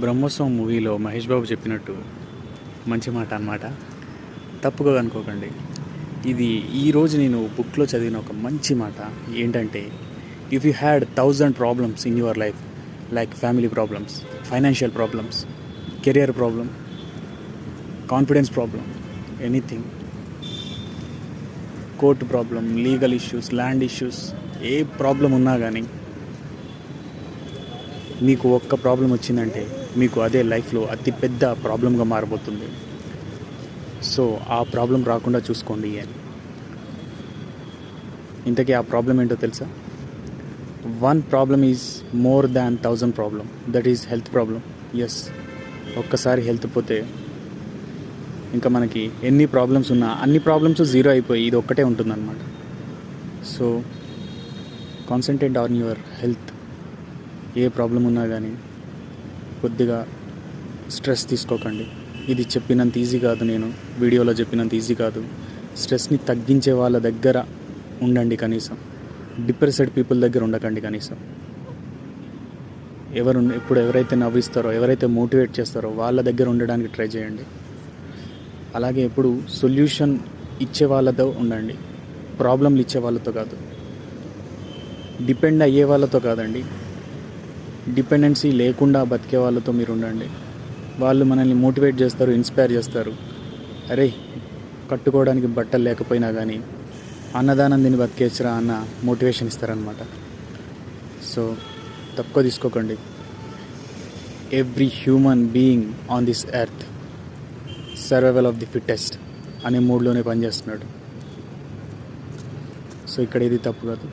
బ్రహ్మోత్సవం మూవీలో మహేష్ బాబు చెప్పినట్టు మంచి మాట అన్నమాట. తప్పుగా అనుకోకండి. ఇది ఈరోజు నేను బుక్లో చదివిన ఒక మంచి మాట. ఏంటంటే, if you had 1000 problems in your life, like family problems, financial problems, career problem, confidence problem, anything, court problem, legal issues, land issues, A problem ఉన్నా కానీ మీకు ఒక్క ప్రాబ్లం వచ్చిందంటే మీకు అదే లైఫ్లో అతి పెద్ద ప్రాబ్లంగా మారబోతుంది. సో ఆ ప్రాబ్లం రాకుండా చూసుకోండి అని. ఇంతకీ ఆ ప్రాబ్లం ఏంటో తెలుసా? One problem is more than 1000 problem. That is health problem. Yes, ఒక్కసారి హెల్త్ పోతే ఇంకా మనకి ఎన్ని ప్రాబ్లమ్స్ ఉన్నా అన్ని ప్రాబ్లమ్స్ జీరో అయిపోయి ఇది ఒక్కటే ఉంటుందన్నమాట. So concentrate on your health. A problem ఉన్నా కానీ కొద్దిగా స్ట్రెస్ తీసుకోకండి. ఇది చెప్పినంత ఈజీ కాదు, నేను వీడియోలో చెప్పినంత ఈజీ కాదు. స్ట్రెస్ని తగ్గించే వాళ్ళ దగ్గర ఉండండి. డిప్రెస్డ్ పీపుల్ దగ్గర ఉండకండి. ఇప్పుడు ఎవరైతే నవ్విస్తారో, ఎవరైతే మోటివేట్ చేస్తారో వాళ్ళ దగ్గర ఉండడానికి ట్రై చేయండి. అలాగే ఎప్పుడు సొల్యూషన్ ఇచ్చే వాళ్ళతో ఉండండి, ప్రాబ్లంలు ఇచ్చే వాళ్ళతో కాదు. డిపెండ్ అయ్యే వాళ్ళతో కాదండి, డిపెండెన్సీ లేకుండా బతికే వాళ్ళతో మీరు ఉండండి. వాళ్ళు మనల్ని మోటివేట్ చేస్తారు, ఇన్స్పైర్ చేస్తారు. అరే, కట్టుకోవడానికి బట్టలు లేకపోయినా కానీ అన్నదానం తిని బతికేచ్చరా అన్న మోటివేషన్ ఇస్తారనమాట. సో తక్కువ తీసుకోకండి. Every human being on this earth survival of the fittest అనే మూడ్లోనే పనిచేస్తున్నాడు. సో ఇక్కడ ఇది తప్పు కాదు.